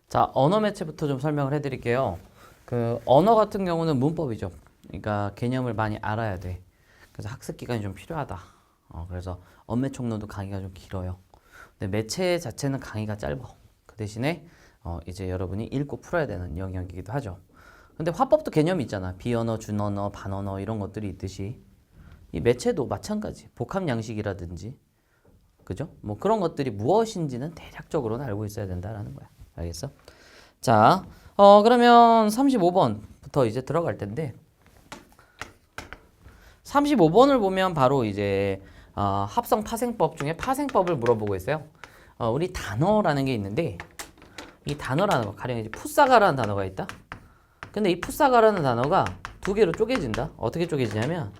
자, 언어 매체부터 좀 설명을 해드릴게요. 그 언어 같은 경우는 문법이죠. 그러니까 개념을 많이 알아야 돼. 그래서 학습 기간이 좀 필요하다. 그래서 언매 총론도 강의가 좀 길어요. 근데 매체 자체는 강의가 짧아. 그 대신에 이제 여러분이 읽고 풀어야 되는 영역이기도 하죠. 근데 화법도 개념이 있잖아. 비언어, 준언어, 반언어 이런 것들이 있듯이 이 매체도 마찬가지. 복합 양식이라든지 그죠? 뭐 그런 것들이 무엇인지는 대략적으로는 알고 있어야 된다라는 거야. 알겠어? 자, 그러면 35번부터 이제 들어갈 텐데 35번을 보면 바로 이제 합성 파생법 중에 파생법을 물어보고 있어요. 우리 단어라는 게 있는데 이 단어라는 거, 가령 이제 풋사과라는 단어가 있다. 근데 이 풋사과라는 단어가 두 개로 쪼개진다. 어떻게 쪼개지냐면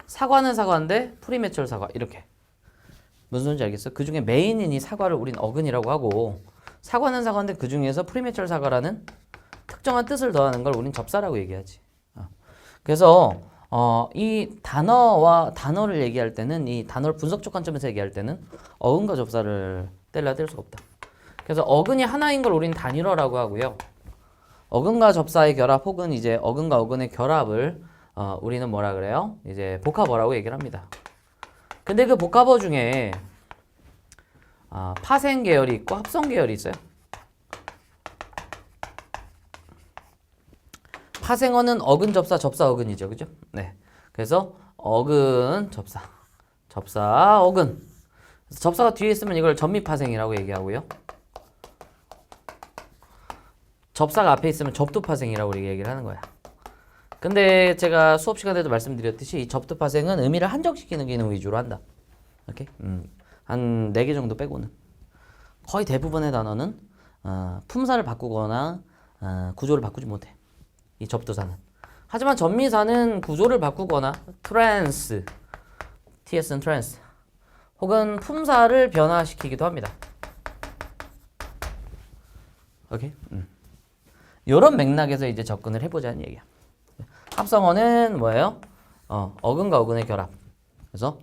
사과는 사과인데 프리매철 사과 이렇게. 무슨 소리인지 알겠어? 그 중에 메인인 이 사과를 우린 어근이라고 하고 사과는 사과인데 그 중에서 프리매철 사과라는 특정한 뜻을 더하는 걸 우린 접사라고 얘기하지. 그래서 이 단어와 단어를 얘기할 때는 이 단어를 분석적 관점에서 얘기할 때는 어근과 접사를 뗄래야 뗄 수가 없다. 그래서 어근이 하나인 걸 우린 단일어라고 하고요. 어근과 접사의 결합 혹은 이제 어근과 어근의 결합을 우리는 뭐라 그래요? 이제 복합어라고 얘기를 합니다. 근데 그 복합어 중에 파생 계열이 있고 합성 계열이 있어요. 파생어는 어근 접사 접사 어근이죠. 그죠? 네. 그래서 어근 접사 접사 어근. 그래서 접사가 뒤에 있으면 이걸 전미 파생이라고 얘기하고요. 접사가 앞에 있으면 접두 파생이라고 얘기를 하는 거야. 근데 제가 수업 시간에도 말씀드렸듯이 이 접두 파생은 의미를 한정시키는 기능 위주로 한다. 오케이? 한 4개 정도 빼고는. 거의 대부분의 단어는 품사를 바꾸거나 구조를 바꾸지 못해. 이 접두사는. 하지만 전미사는 구조를 바꾸거나 트랜스, TS는 트랜스 혹은 품사를 변화시키기도 합니다. 오케이? 이런 맥락에서 이제 접근을 해보자는 얘기야. 합성어는 뭐예요? 어근과 어근의 결합. 그래서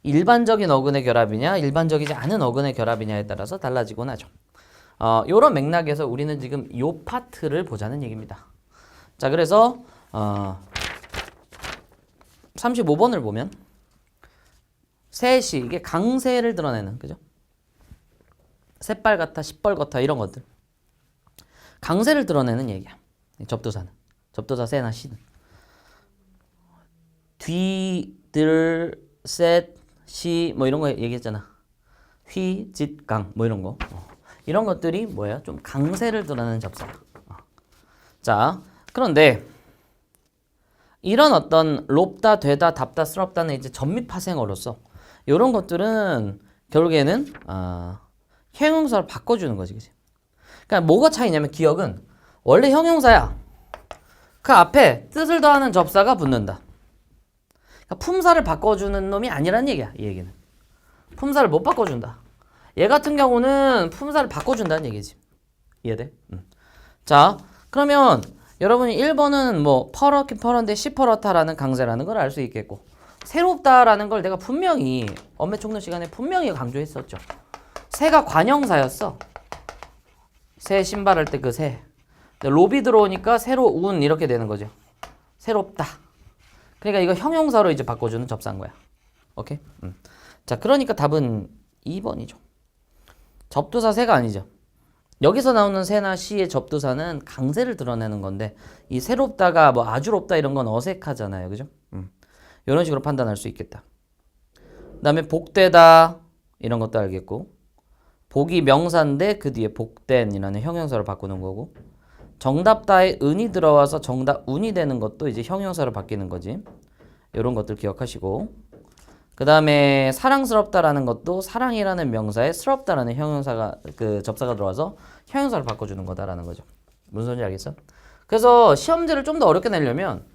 일반적인 어근의 결합이냐 일반적이지 않은 어근의 결합이냐에 따라서 달라지곤 하죠. 이런 맥락에서 우리는 지금 이 파트를 보자는 얘기입니다. 자, 그래서 35번을 보면 셋이 이게 강세를 드러내는, 그죠? 셋발 같아, 십벌 같아 이런 것들. 강세를 드러내는 얘기야. 접두사는. 접두사 세나 시는. 뒤, 들, 셋, 시 뭐 이런 거 얘기했잖아. 휘, 짓, 강 뭐 이런 거. 이런 것들이 뭐야? 좀 강세를 드러내는 접사야. 자, 그런데 이런 어떤 롭다, 되다, 답다, 스럽다는 이제 전미파생어로서 이런 것들은 결국에는 형용사를 바꿔주는 거지, 그치? 그러니까 뭐가 차이냐면 기억은 원래 형용사야. 그 앞에 뜻을 더하는 접사가 붙는다. 그러니까 품사를 바꿔주는 놈이 아니란 얘기야, 이 얘기는. 품사를 못 바꿔준다. 얘 같은 경우는 품사를 바꿔준다는 얘기지. 이해돼? 자, 그러면 여러분이 1번은 뭐 퍼렇긴 퍼런데 시퍼렇다라는 강세라는 걸 알 수 있겠고 새롭다라는 걸 내가 분명히 언매 총론 시간에 분명히 강조했었죠. 새가 관형사였어. 새 신발할 때 그 새. 롭이 들어오니까 새로운 이렇게 되는 거죠. 새롭다. 그러니까 이거 형용사로 이제 바꿔주는 접사인 거야. 오케이? 자, 그러니까 답은 2번이죠. 접두사 새가 아니죠. 여기서 나오는 새나 시의 접두사는 강세를 드러내는 건데 이 새롭다가 뭐 아주롭다 이런 건 어색하잖아요. 그죠? 이런 식으로 판단할 수 있겠다. 그 다음에 복되다 이런 것도 알겠고 복이 명사인데 그 뒤에 복된이라는 형용사로 바꾸는 거고 정답다에 은이 들어와서 정답 운이 되는 것도 이제 형용사로 바뀌는 거지. 이런 것들 기억하시고 그 다음에 사랑스럽다라는 것도 사랑이라는 명사에 스럽다라는 형용사가 그 접사가 들어와서 형용사를 바꿔주는 거다라는 거죠. 무슨 소리인지 알겠어? 그래서 시험지를 좀 더 어렵게 내려면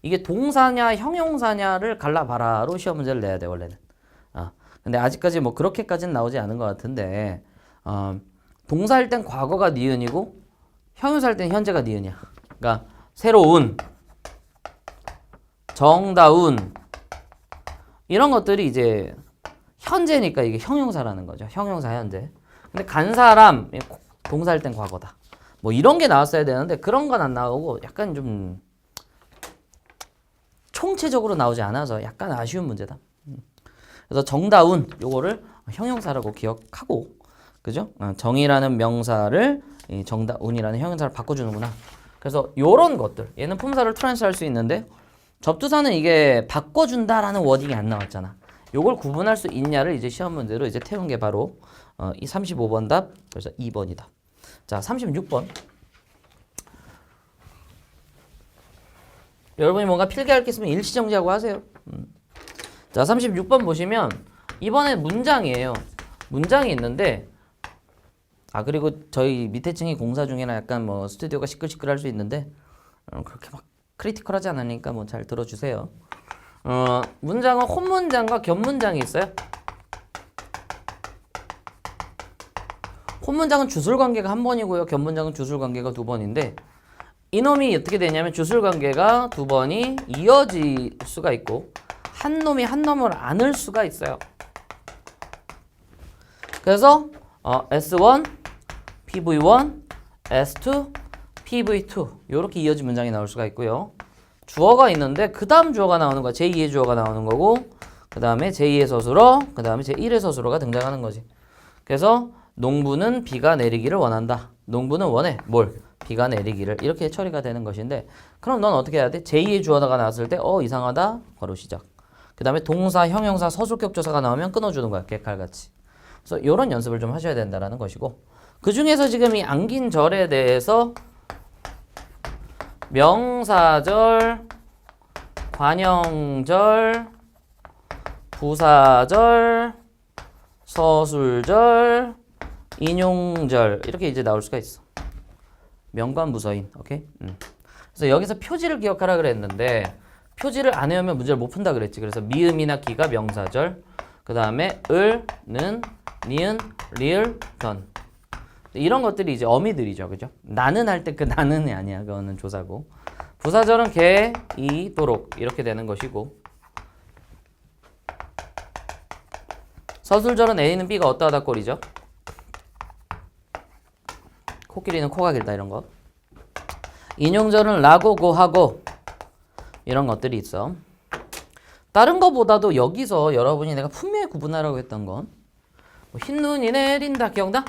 이게 동사냐 형용사냐를 갈라봐라로 시험 문제를 내야 돼 원래는. 근데 아직까지 뭐 그렇게까지는 나오지 않은 것 같은데 동사일 땐 과거가 니은이고 형용사일 땐 현재가 니은이야. 그러니까 새로운, 정다운 이런 것들이 이제 현재니까 이게 형용사라는 거죠. 형용사 현재. 근데 간 사람 동사일 땐 과거다. 뭐 이런 게 나왔어야 되는데 그런 건 안 나오고 약간 좀 총체적으로 나오지 않아서 약간 아쉬운 문제다. 그래서 정다운 요거를 형용사라고 기억하고, 그죠? 정이라는 명사를 이 정다운이라는 형용사를 바꿔주는구나. 그래서 요런 것들, 얘는 품사를 트랜스할 수 있는데 접두사는 이게 바꿔준다라는 워딩이 안 나왔잖아. 요걸 구분할 수 있냐를 이제 시험 문제로 이제 태운 게 바로 이 35번 답, 그래서 2번이다. 자, 36번. 여러분이 뭔가 필기할 게 있으면 일시정지하고 하세요. 자, 36번 보시면 이번에 문장이에요. 문장이 있는데 그리고 저희 밑에 층이 공사 중이라 약간 뭐 스튜디오가 시끌시끌할 수 있는데 그렇게 막 크리티컬하지 않으니까 뭐 잘 들어주세요. 문장은 혼문장과 겹문장이 있어요. 혼문장은 주술관계가 한 번이고요. 겹문장은 주술관계가 두 번인데 이놈이 어떻게 되냐면 주술관계가 두 번이 이어질 수가 있고 한 놈이 한 놈을 안을 수가 있어요. 그래서 S1, PV1, S2, PV2 이렇게 이어진 문장이 나올 수가 있고요. 주어가 있는데 그 다음 주어가 나오는 거야. 제2의 주어가 나오는 거고 그 다음에 제2의 서술어, 그 다음에 제1의 서술어가 등장하는 거지. 그래서 농부는 비가 내리기를 원한다. 농부는 원해. 뭘? 비가 내리기를. 이렇게 처리가 되는 것인데 그럼 넌 어떻게 해야 돼? 제2의 주어가 나왔을 때 이상하다. 괄호 시작. 그 다음에 동사, 형용사, 서술격 조사가 나오면 끊어주는 거야. 개칼같이. 그래서 이런 연습을 좀 하셔야 된다는 것이고 그 중에서 지금 이 안긴 절에 대해서 명사절, 관형절, 부사절, 서술절, 인용절 이렇게 이제 나올 수가 있어. 명관부서인. 오케이? 그래서 여기서 표지를 기억하라 그랬는데 표지를 안 외우면 문제를 못 푼다 그랬지. 그래서 미음이나 기가 명사절, 그 다음에 을, 는, 니은, 리을, 던 이런 것들이 이제 어미들이죠. 그죠? 나는 할 때 그 나는이 아니야. 그거는 조사고. 부사절은 개, 이, 도록 이렇게 되는 것이고 서술절은 A는 B가 어떠 하다 꼴이죠. 코끼리는 코가 길다 이런 거. 인용절은 라고, 고, 하고 이런 것들이 있어. 다른 거보다도 여기서 여러분이 내가 분명히 구분하라고 했던 건 흰눈이 내린다 기억나?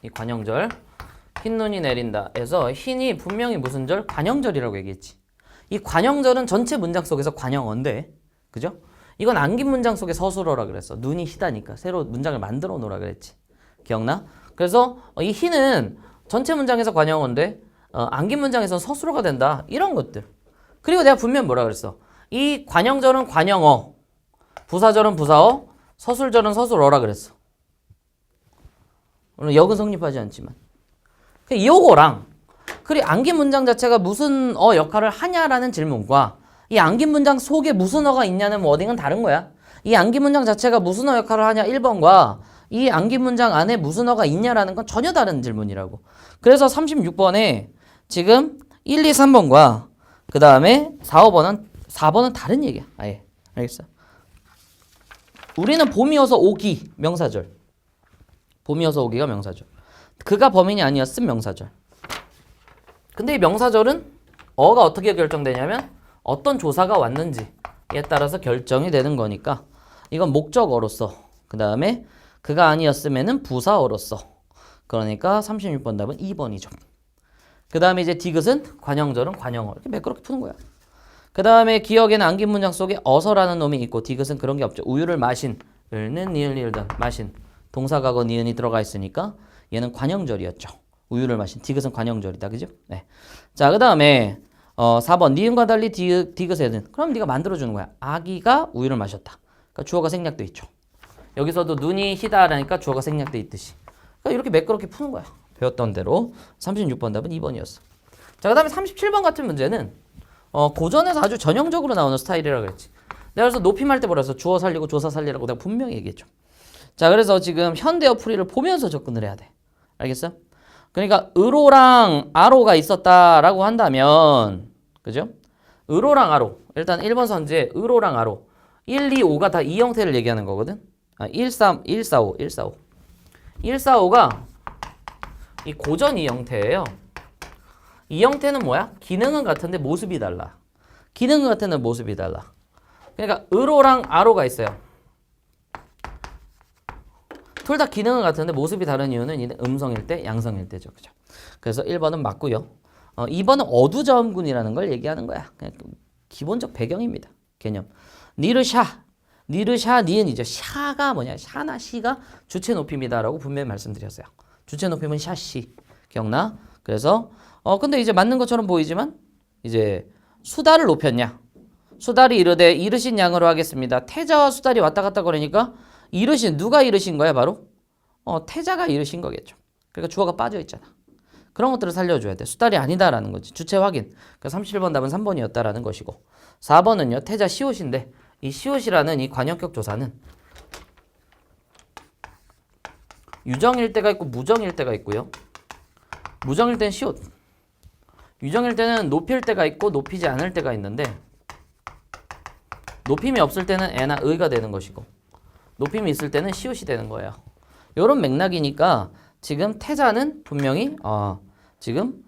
이 관형절. 흰눈이 내린다 에서 흰이 분명히 무슨 절? 관형절이라고 얘기했지. 이 관형절은 전체 문장 속에서 관형어인데 그죠? 이건 안긴 문장 속에 서술어라 그랬어. 눈이 희다니까 새로 문장을 만들어 놓으라 그랬지. 기억나? 그래서 이 흰은 전체 문장에서 관형어인데 안긴 문장에서 서술어가 된다. 이런 것들. 그리고 내가 분명히 뭐라 그랬어? 이 관형절은 관형어, 부사절은 부사어, 서술절은 서술어라 그랬어. 물론 역은 성립하지 않지만. 이거랑 그리고 안긴 문장 자체가 무슨 역할을 하냐라는 질문과 이 안긴 문장 속에 무슨 어가 있냐는 워딩은 다른 거야. 이 안긴 문장 자체가 무슨 어 역할을 하냐 1번과 이 안긴 문장 안에 무슨 어가 있냐라는 건 전혀 다른 질문이라고. 그래서 36번에 지금 1, 2, 3번과 그 다음에 4, 4번은 다른 얘기야. 아예. 알겠어? 우리는 봄이어서 오기 명사절. 봄이어서 오기가 명사절. 그가 범인이 아니었음 명사절. 근데 이 명사절은 어가 어떻게 결정되냐면 어떤 조사가 왔는지에 따라서 결정이 되는 거니까 이건 목적어로서 그 다음에 그가 아니었음에는 부사어로서 그러니까 36번 답은 2번이죠. 그 다음에 이제 디귿은 관형절은 관형어 이렇게 매끄럽게 푸는 거야. 그 다음에 기억에는 안긴 문장 속에 어서라는 놈이 있고 디귿은 그런 게 없죠. 우유를 마신 을는 니을 리을던 마신 동사가고 니은이 들어가 있으니까 얘는 관형절이었죠. 우유를 마신 디귿은 관형절이다. 그죠? 네. 자, 그 다음에 4번 니은과 달리 디귿에는 그럼 네가 만들어주는 거야. 아기가 우유를 마셨다. 그러니까 주어가 생략돼 있죠. 여기서도 눈이 희다라니까 주어가 생략돼 있듯이. 그러니까 이렇게 매끄럽게 푸는 거야. 배웠던 대로 36번 답은 2번이었어. 자, 그 다음에 37번 같은 문제는 고전에서 아주 전형적으로 나오는 스타일이라고 그랬지. 내가 그래서 높임할 때 뭐라서 주어 살리고 조사 살리라고 내가 분명히 얘기했죠. 자, 그래서 지금 현대어 풀이를 보면서 접근을 해야 돼. 알겠어? 그러니까 으로랑 아로가 있었다라고 한다면 그죠? 으로랑 아로. 일단 1번 선지에 으로랑 아로. 1, 2, 5가 다 이 형태를 얘기하는 거거든. 145가 이 고전 이 형태예요. 이 형태는 뭐야? 기능은 같은데 모습이 달라. 기능은 같은데 모습이 달라. 그러니까 으로랑 아로가 있어요. 둘 다 기능은 같은데 모습이 다른 이유는 이는 음성일 때, 양성일 때죠. 그죠? 그래서 1번은 맞고요. 2번은 어두저음군이라는 걸 얘기하는 거야. 그냥 기본적 배경입니다. 개념. 니르샤, 니은이죠. 샤가 뭐냐? 샤나 시가 주체 높임이다라고 분명히 말씀드렸어요. 주체 높임은 샤시. 기억나? 그래서 근데 이제 맞는 것처럼 보이지만 이제 수달을 높였냐? 수달이 이르되 이르신 양으로 하겠습니다. 태자와 수달이 왔다 갔다 거리니까 이르신 누가 이르신 거야? 바로 태자가 이르신 거겠죠. 그러니까 주어가 빠져 있잖아. 그런 것들을 살려줘야 돼. 수달이 아니다라는 거지. 주체 확인. 그래서 31번 답은 3번이었다라는 것이고 4번은요. 태자 시옷인데 이 시옷이라는 이 관역격 조사는 유정일 때가 있고 무정일 때가 있고요. 무정일 때는 시옷. 유정일 때는 높일 때가 있고 높이지 않을 때가 있는데 높임이 없을 때는 애나 의가 되는 것이고 높임이 있을 때는 시옷이 되는 거예요. 이런 맥락이니까 지금 태자는 분명히 지금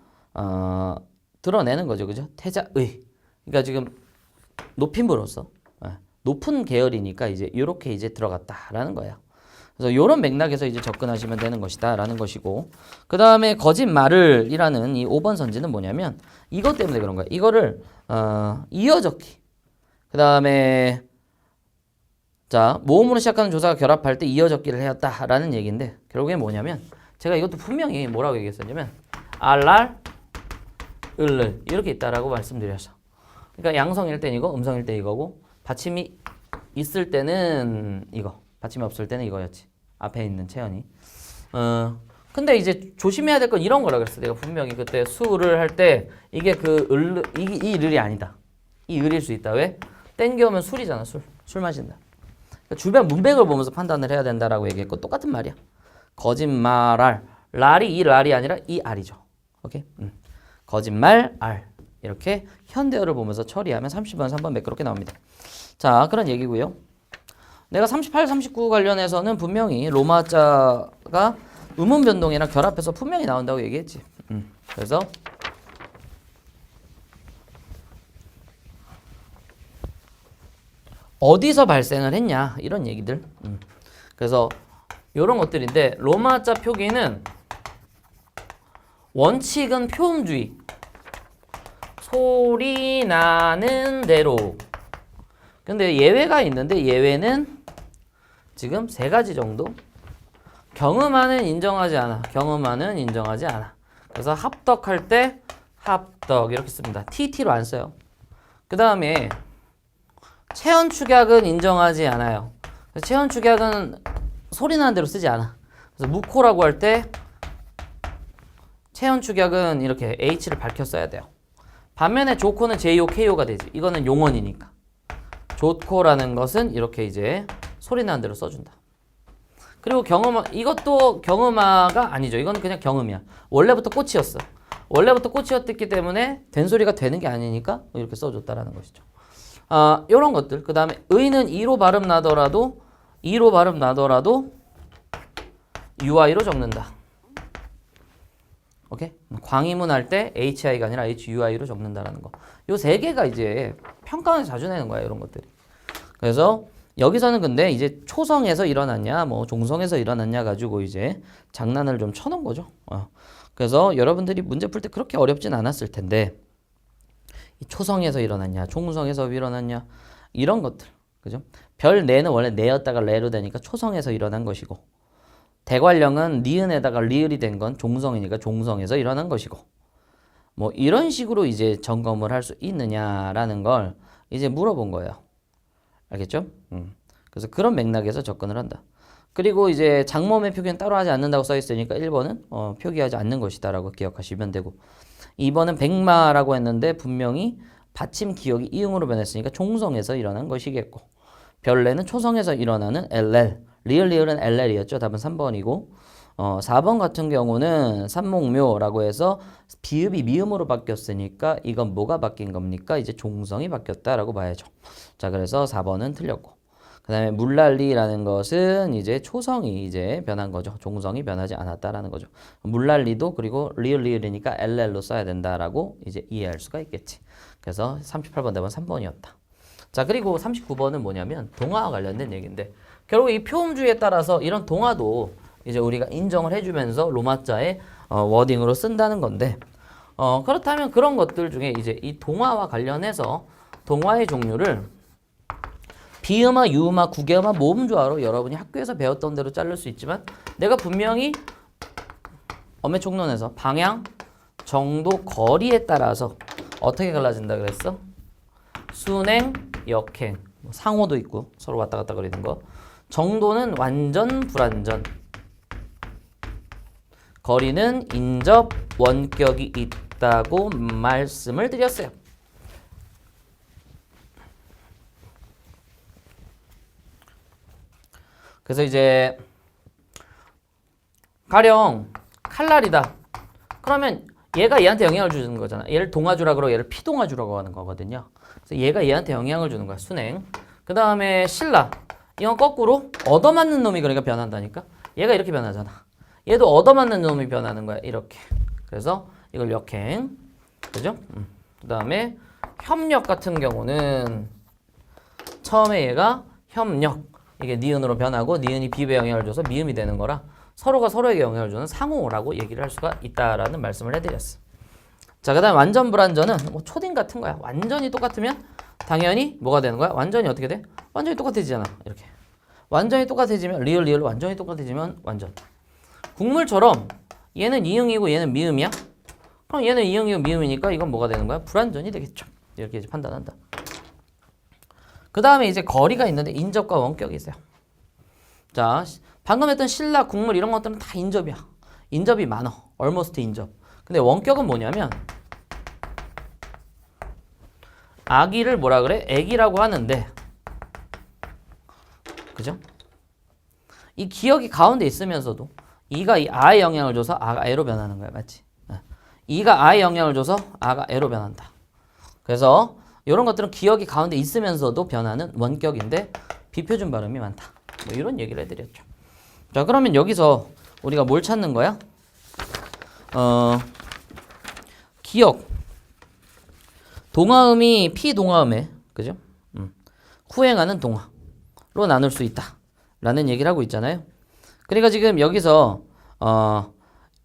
드러내는 거죠. 그죠? 태자의. 그러니까 지금 높임으로써 높은 계열이니까 이제 이렇게 이제 들어갔다라는 거예요. 그래서 이런 맥락에서 이제 접근하시면 되는 것이다라는 것이고 그 다음에 거짓말을 이라는 이 5번 선지는 뭐냐면 이것 때문에 그런 거예요. 이거를 이어적기 그 다음에 자 모음으로 시작하는 조사가 결합할 때 이어적기를 해왔다라는 얘기인데 결국에 뭐냐면 제가 이것도 분명히 뭐라고 얘기했었냐면 알랄 을를 이렇게 있다라고 말씀드렸어. 그러니까 양성일 땐 이거 음성일 때 이거고 받침이 있을 때는 이거 받침이 없을 때는 이거였지. 앞에 있는 채연이. 근데 이제 조심해야 될 건 이런 거라 그랬어. 내가 분명히 그때 수를 할 때 이게 이 을이 아니다. 이 을일 수 있다. 왜? 땡겨오면 술이잖아. 술 마신다. 그러니까 주변 문맥을 보면서 판단을 해야 된다라고 얘기했고 똑같은 말이야. 거짓말알. 랄이 이 랄이 아니라 이 알이죠. 오케이? 거짓말 알. 이렇게 현대어를 보면서 처리하면 30번, 3번 매끄럽게 나옵니다. 자, 그런 얘기고요. 내가 38, 39 관련해서는 분명히 로마자가 음운 변동이랑 결합해서 분명히 나온다고 얘기했지. 그래서 어디서 발생을 했냐 이런 얘기들. 그래서 이런 것들인데 로마자 표기는 원칙은 표음주의. 소리 나는 대로. 근데 예외가 있는데 예외는 지금 3가지 정도. 경음하는 인정하지 않아. 경음하는 인정하지 않아. 그래서 합덕할 때 합덕 이렇게 씁니다. TT로 안 써요. 그 다음에 체언 축약은 인정하지 않아요. 체언 축약은 소리 나는 대로 쓰지 않아. 그래서 무코라고 할 때 체언 축약은 이렇게 H를 밝혀 써야 돼요. 반면에 조코는 JO, KO가 되지. 이거는 용언이니까. 좋코라는 것은 이렇게 이제 소리 나는 대로 써준다. 그리고 이것도 경음아가 아니죠. 이거는 그냥 경음이야. 원래부터 꽃이었어. 원래부터 꽃이었기 때문에 된 소리가 되는 게 아니니까 이렇게 써줬다라는 것이죠. 이런 것들. 그 다음에 의는 이로 발음 나더라도 UI로 적는다. 오케이? 광의문 할 때 HI가 아니라 HUI로 적는다라는 거. 요 3개가 이제 평가원에서 자주 내는 거야, 이런 것들이. 그래서 여기서는 근데 이제 초성에서 일어났냐, 뭐 종성에서 일어났냐 가지고 이제 장난을 좀 쳐놓은 거죠. 그래서 여러분들이 문제 풀 때 그렇게 어렵진 않았을 텐데 초성에서 일어났냐, 종성에서 일어났냐 이런 것들, 그죠? 별 네는 원래 네였다가 레로 되니까 초성에서 일어난 것이고 대관령은 니은에다가 리을이 된 건 종성이니까 종성에서 일어난 것이고 뭐 이런 식으로 이제 점검을 할 수 있느냐라는 걸 이제 물어본 거예요. 알겠죠? 그래서 그런 맥락에서 접근을 한다. 그리고 이제 장모의 표기는 따로 하지 않는다고 써 있으니까 1번은 표기하지 않는 것이다라고 기억하시면 되고 2번은 백마라고 했는데 분명히 받침 기억이 이응으로 변했으니까 종성에서 일어난 것이겠고 별내는 초성에서 일어나는 LL 리을은 LL이었죠. 답은 3번이고 4번 같은 경우는 삼목묘라고 해서 비읍이 미음으로 바뀌었으니까 이건 뭐가 바뀐 겁니까? 이제 종성이 바뀌었다라고 봐야죠. 자, 그래서 4번은 틀렸고 그다음에 물난리라는 것은 이제 초성이 이제 변한 거죠. 종성이 변하지 않았다라는 거죠. 물난리도 그리고 리을이니까 LL로 써야 된다라고 이제 이해할 수가 있겠지. 그래서 38번 대본 3번이었다. 자, 그리고 39번은 뭐냐면 동화와 관련된 얘기인데 결국 이 표음주의에 따라서 이런 동화도 이제 우리가 인정을 해주면서 로마자의 워딩으로 쓴다는 건데 그렇다면 그런 것들 중에 이제 이 동화와 관련해서 동화의 종류를 비음화, 유음화, 구개음화, 모음조화로 여러분이 학교에서 배웠던 대로 자를 수 있지만 내가 분명히 엄해총론에서 방향, 정도, 거리에 따라서 어떻게 갈라진다 그랬어? 순행, 역행, 상호도 있고 서로 왔다 갔다 거리는 거. 정도는 완전, 불완전. 거리는 인접, 원격이 있다고 말씀을 드렸어요. 그래서 이제 가령 칼날이다. 그러면 얘가 얘한테 영향을 주는 거잖아. 얘를 동화주라 그러고 얘를 피동화주라고 하는 거거든요. 그래서 얘가 얘한테 영향을 주는 거야. 순행. 그 다음에 신라. 이건 거꾸로 얻어맞는 놈이 그러니까 변한다니까. 얘가 이렇게 변하잖아. 얘도 얻어맞는 놈이 변하는 거야. 이렇게. 그래서 이걸 역행. 그죠? 그 다음에 협력 같은 경우는 처음에 얘가 협력. 이게 니은으로 변하고 니은이 비읍에 영향을 줘서 미음이 되는 거라 서로가 서로에게 영향을 주는 상호라고 얘기를 할 수가 있다라는 말씀을 해드렸어. 자, 그 다음에 완전 불완전은 뭐 초딩 같은 거야. 완전히 똑같으면 당연히 뭐가 되는 거야? 완전히 어떻게 돼? 완전히 똑같아지잖아. 이렇게. 완전히 똑같아지면 리을 완전히 똑같아지면 완전. 국물처럼 얘는 이응이고 얘는 미음이야? 그럼 얘는 이응이고 미음이니까 이건 뭐가 되는 거야? 불완전이 되겠죠. 이렇게 이제 판단한다. 그 다음에 이제 거리가 있는데 인접과 원격이 있어요. 자, 방금 했던 신라, 국물 이런 것들은 다 인접이야. 인접이 많어. almost 인접. 근데 원격은 뭐냐면 아기를 뭐라 그래? 애기라고 하는데 그죠? 이 기억이 가운데 있으면서도 이가 이 아에 영향을 줘서 아가 애로 변하는 거야. 맞지? 이가 아에 영향을 줘서 아가 애로 변한다. 그래서 이런 것들은 기억이 가운데 있으면서도 변하는 원격인데 비표준 발음이 많다. 뭐 이런 얘기를 해드렸죠. 자, 그러면 여기서 우리가 뭘 찾는 거야? 기억. 동화음이 피동화음에 그죠? 후행하는 동화로 나눌 수 있다. 라는 얘기를 하고 있잖아요. 그러니까 지금 여기서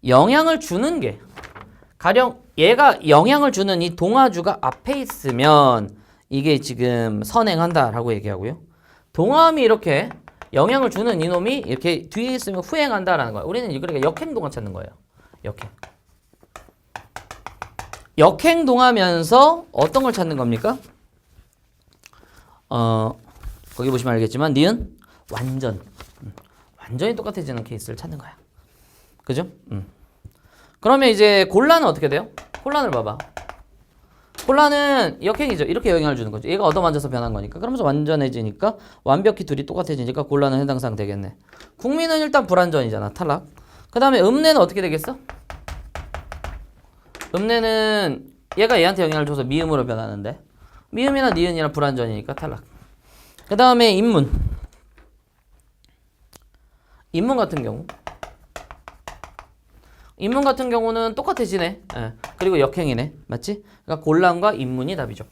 영향을 주는 게 가령 얘가 영향을 주는 이 동화주가 앞에 있으면 이게 지금 선행한다라고 얘기하고요. 동화음이 이렇게 영향을 주는 이놈이 이렇게 뒤에 있으면 후행한다라는 거야. 우리는 그러니까 역행동화 찾는 거예요. 역행. 역행동화면서 어떤 걸 찾는 겁니까? 거기 보시면 알겠지만 니은 완전. 완전히 똑같아지는 케이스를 찾는 거야. 그죠? 그러면 이제 곤란은 어떻게 돼요? 곤란을 봐봐. 곤란은 역행이죠. 이렇게 영향을 주는 거죠. 얘가 얻어맞아서 변한 거니까. 그러면서 완전해지니까 완벽히 둘이 똑같아지니까 곤란은 해당사항 되겠네. 국민은 일단 불완전이잖아. 탈락. 그 다음에 음내는 어떻게 되겠어? 음내는 얘가 얘한테 영향을 줘서 미음으로 변하는데 미음이나 니은이나 불완전이니까 탈락. 그 다음에 인문. 인문 같은 경우 인문 같은 경우는 똑같아지네. 예. 그리고 역행이네. 맞지? 그러니까 곤란과 인문이 답이죠.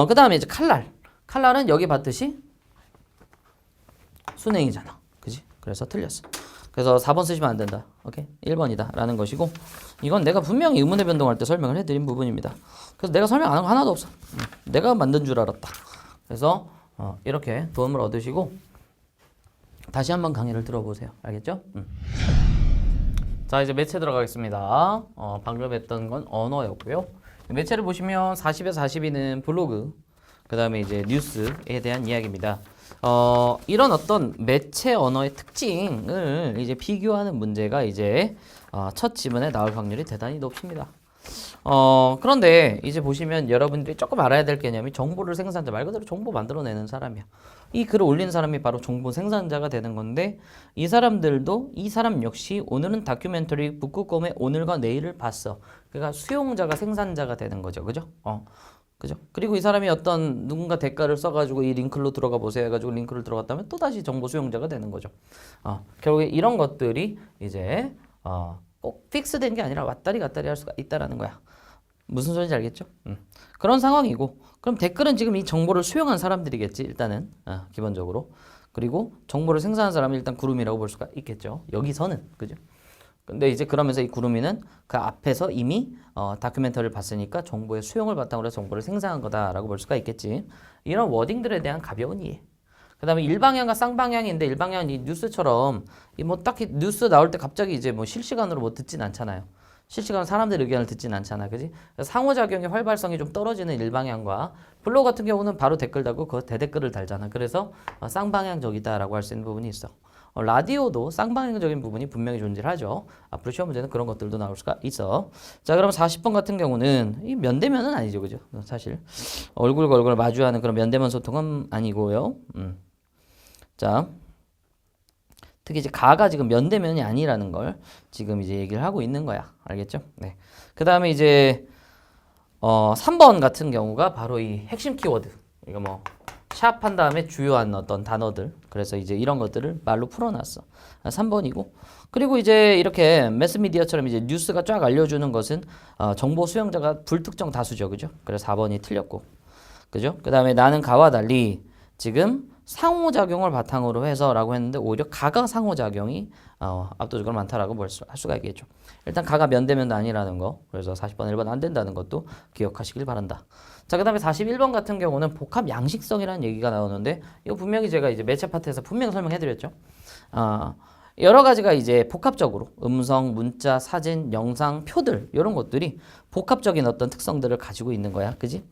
그 다음에 이제 칼날. 칼날은 여기 봤듯이 순행이잖아. 그지? 그래서 틀렸어. 그래서 4번 쓰시면 안 된다. 오케이? 1번이다. 라는 것이고 이건 내가 분명히 의문의 변동할 때 설명을 해드린 부분입니다. 그래서 내가 설명 안 한 거 하나도 없어. 내가 만든 줄 알았다. 그래서 이렇게 도움을 얻으시고 다시 한번 강의를 들어보세요. 알겠죠? 자, 이제 매체 들어가겠습니다. 방금 했던 건 언어였고요. 매체를 보시면 40에서 42는 블로그, 그 다음에 이제 뉴스에 대한 이야기입니다. 이런 어떤 매체 언어의 특징을 이제 비교하는 문제가 이제 첫 지문에 나올 확률이 대단히 높습니다. 그런데 이제 보시면 여러분들이 조금 알아야 될 개념이 정보를 생산자, 말 그대로 정보 만들어내는 사람이야. 이 글을 올린 사람이 바로 정보 생산자가 되는 건데 이 사람들도 이 사람 역시 오늘은 다큐멘터리 북극곰의 오늘과 내일을 봤어. 그러니까 수용자가 생산자가 되는 거죠. 그죠? 그죠? 그리고 이 사람이 어떤 누군가 대가를 써가지고 이 링크로 들어가 보세요 해가지고 링크를 들어갔다면 또 다시 정보 수용자가 되는 거죠. 결국에 이런 것들이 이제 꼭 픽스된 게 아니라 왔다리 갔다리 할 수가 있다라는 거야. 무슨 소리인지 알겠죠? 그런 상황이고, 그럼 댓글은 지금 이 정보를 수용한 사람들이겠지, 일단은 기본적으로. 그리고 정보를 생산한 사람이 일단 구름이라고 볼 수가 있겠죠. 여기서는, 그죠? 근데 이제 그러면서 이 구름이는 그 앞에서 이미 다큐멘터리를 봤으니까 정보의 수용을 바탕으로 해서 정보를 생산한 거다라고 볼 수가 있겠지. 이런 워딩들에 대한 가벼운 이해. 그 다음에 일방향과 쌍방향인데, 일방향은 이 뉴스처럼 이 뭐 딱히 뉴스 나올 때 갑자기 이제 뭐 실시간으로 뭐 듣진 않잖아요. 실시간으로 사람들 의견을 듣진 않잖아, 그지? 상호작용의 활발성이 좀 떨어지는 일방향과, 블로그 같은 경우는 바로 댓글 달고 그 대댓글을 달잖아. 그래서 쌍방향적이다라고 할 수 있는 부분이 있어. 라디오도 쌍방향적인 부분이 분명히 존재하죠. 앞으로 시험 문제는 그런 것들도 나올 수가 있어. 자, 그럼 40번 같은 경우는 이 면대면은 아니죠, 그죠? 사실 얼굴과 얼굴을 마주하는 그런 면대면 소통은 아니고요. 자, 특히 이제 가가 지금 면대면이 아니라는 걸 지금 이제 얘기를 하고 있는 거야. 알겠죠? 네. 그 다음에 이제 3번 같은 경우가 바로 이 핵심 키워드. 이거 뭐 샵한 다음에 주요한 어떤 단어들. 그래서 이제 이런 것들을 말로 풀어놨어. 3번이고. 그리고 이제 이렇게 매스미디어처럼 이제 뉴스가 쫙 알려주는 것은 정보 수용자가 불특정 다수죠. 그죠? 그래서 4번이 틀렸고. 그죠? 그 다음에 나는 가와 달리 지금 상호작용을 바탕으로 해서라고 했는데 오히려 가가 상호작용이 압도적으로 많다라고 할 수가 있겠죠. 일단 가가 면대면도 아니라는 거. 그래서 40번 1번 안 된다는 것도 기억하시길 바란다. 자, 그 다음에 41번 같은 경우는 복합 양식성이라는 얘기가 나오는데 이거 분명히 제가 이제 매체 파트에서 분명히 설명해드렸죠. 여러 가지가 이제 복합적으로 음성, 문자, 사진, 영상, 표들 이런 것들이 복합적인 어떤 특성들을 가지고 있는 거야. 그지?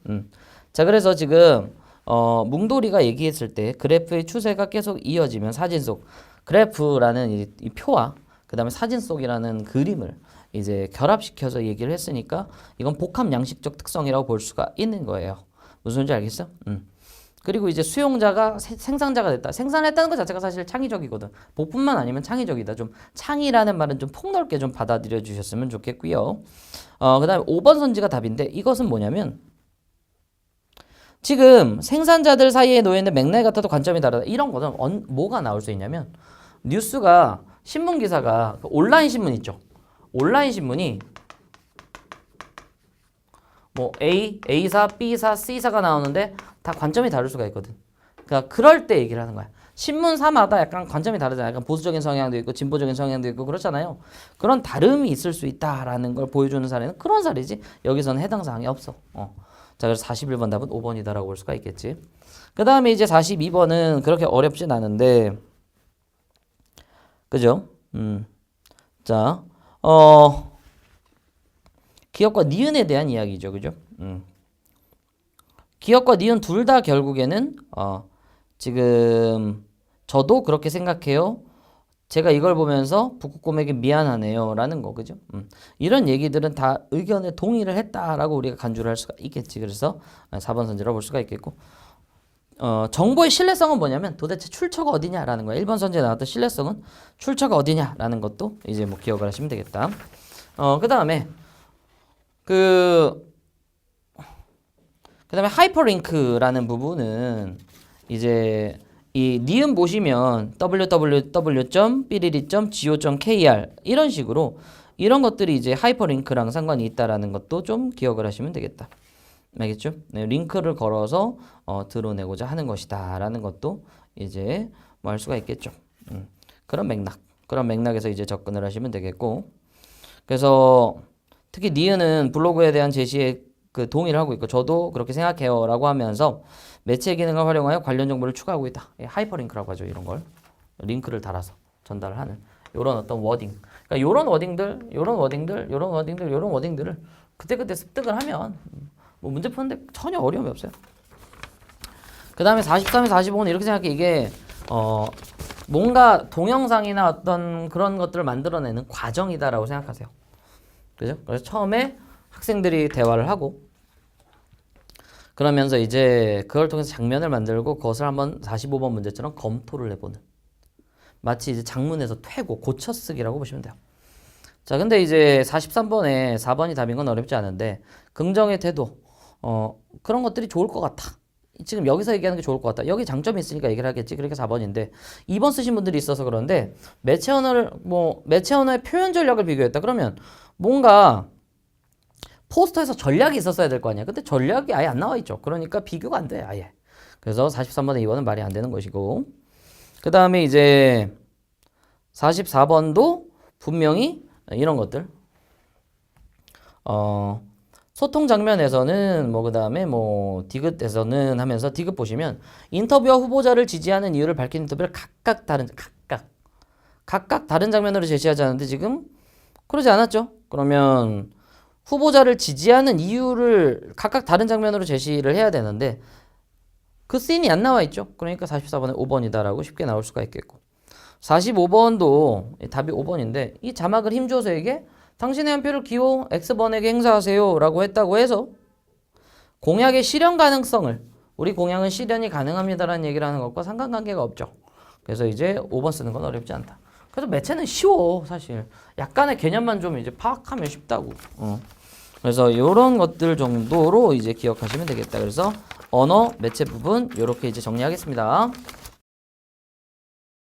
자, 그래서 지금 뭉돌이가 얘기했을 때 그래프의 추세가 계속 이어지면 사진 속 그래프라는 이 표와 그 다음에 사진 속이라는 그림을 이제 결합시켜서 얘기를 했으니까 이건 복합 양식적 특성이라고 볼 수가 있는 거예요. 무슨 소리인지 알겠어? 그리고 이제 수용자가 생산자가 됐다. 생산했다는 것 자체가 사실 창의적이거든. 복뿐만 아니면 창의적이다. 좀 창의라는 말은 좀 폭넓게 좀 받아들여 주셨으면 좋겠고요. 그 다음에 5번 선지가 답인데 이것은 뭐냐면 지금 생산자들 사이에 놓여있는 맥락 같아도 관점이 다르다. 이런 거는 뭐가 나올 수 있냐면 뉴스가 신문 기사가 온라인 신문 있죠. 온라인 신문이 뭐 A사, B사, C사가 나오는데 다 관점이 다를 수가 있거든. 그러니까 그럴 때 얘기를 하는 거야. 신문사마다 약간 관점이 다르잖아요. 약간 보수적인 성향도 있고 진보적인 성향도 있고 그렇잖아요. 그런 다름이 있을 수 있다라는 걸 보여주는 사례는 그런 사례지. 여기서는 해당 사항이 없어. 자, 그래서 41번 답은 5번이다라고 볼 수가 있겠지. 그 다음에 이제 42번은 그렇게 어렵진 않은데, 그죠? 자, 기업과 니은에 대한 이야기죠. 그죠? 기업과 니은 둘 다 결국에는, 지금, 저도 그렇게 생각해요. 제가 이걸 보면서 북극곰에게 미안하네요. 라는 거, 그죠? 이런 얘기들은 다 의견에 동의를 했다라고 우리가 간주를 할 수가 있겠지. 그래서 4번 선지라고 볼 수가 있겠고. 정보의 신뢰성은 뭐냐면 도대체 출처가 어디냐라는 거야. 1번 선지에 나왔던 신뢰성은 출처가 어디냐라는 것도 이제 뭐 기억을 하시면 되겠다. 그 다음에 그 다음에 하이퍼링크라는 부분은 이제 이 니은 보시면 www.삐리리.go.kr 이런 식으로 이런 것들이 이제 하이퍼링크랑 상관이 있다라는 것도 좀 기억을 하시면 되겠다. 알겠죠? 네, 링크를 걸어서 드러내고자 하는 것이다라는 것도 이제 뭐 할 수가 있겠죠. 그런 맥락에서 이제 접근을 하시면 되겠고, 그래서 특히 니은은 블로그에 대한 제시에 그 동의를 하고 있고 저도 그렇게 생각해요라고 하면서 매체 기능을 활용하여 관련 정보를 추가하고 있다. 하이퍼링크라고 하죠. 이런 걸 링크를 달아서 전달을 하는 이런 어떤 워딩. 그러니까 이런 워딩들을 그때그때 습득을 하면 뭐 문제 푸는데 전혀 어려움이 없어요. 그 다음에 43에 45는 이렇게 생각해. 이게 뭔가 동영상이나 어떤 그런 것들을 만들어내는 과정이다라고 생각하세요. 그죠? 그래서 처음에 학생들이 대화를 하고 그러면서 이제 그걸 통해서 장면을 만들고 그것을 한번 45번 문제처럼 검토를 해보는, 마치 이제 장문에서 퇴고 고쳐쓰기라고 보시면 돼요. 자, 근데 이제 43번에 4번이 답인 건 어렵지 않은데 긍정의 태도, 그런 것들이 좋을 것 같아. 지금 여기서 얘기하는 게 좋을 것 같다. 여기 장점이 있으니까 얘기를 하겠지. 그러니까 4번인데 2번 쓰신 분들이 있어서 그런데 매체 언어의 표현 전략을 비교했다. 그러면 뭔가 포스터에서 전략이 있었어야 될 거 아니야. 근데 전략이 아예 안 나와 있죠. 그러니까 비교가 안 돼, 아예. 그래서 43번에 2번은 말이 안 되는 것이고. 그 다음에 이제 44번도 분명히 이런 것들. 소통 장면에서는 그 다음에 디귿에서는 하면서 디귿 보시면 인터뷰와 후보자를 지지하는 이유를 밝힌 인터뷰를 각각 다른 장면으로 제시하지 않는데 지금 그러지 않았죠? 그러면 후보자를 지지하는 이유를 각각 다른 장면으로 제시를 해야 되는데 그 씬이 안 나와 있죠? 그러니까 44번에 5번이다라고 쉽게 나올 수가 있겠고 45번도 답이 5번인데 이 자막을 힘줘서 이게 당신의 한 표를 기호 X번에게 행사하세요 라고 했다고 해서 공약의 실현 가능성을 우리 공약은 실현이 가능합니다라는 얘기를 하는 것과 상관관계가 없죠. 그래서 이제 5번 쓰는 건 어렵지 않다. 그래서 매체는 쉬워 사실. 약간의 개념만 좀 이제 파악하면 쉽다고. 그래서 이런 것들 정도로 이제 기억하시면 되겠다. 그래서 언어 매체 부분 이렇게 이제 정리하겠습니다.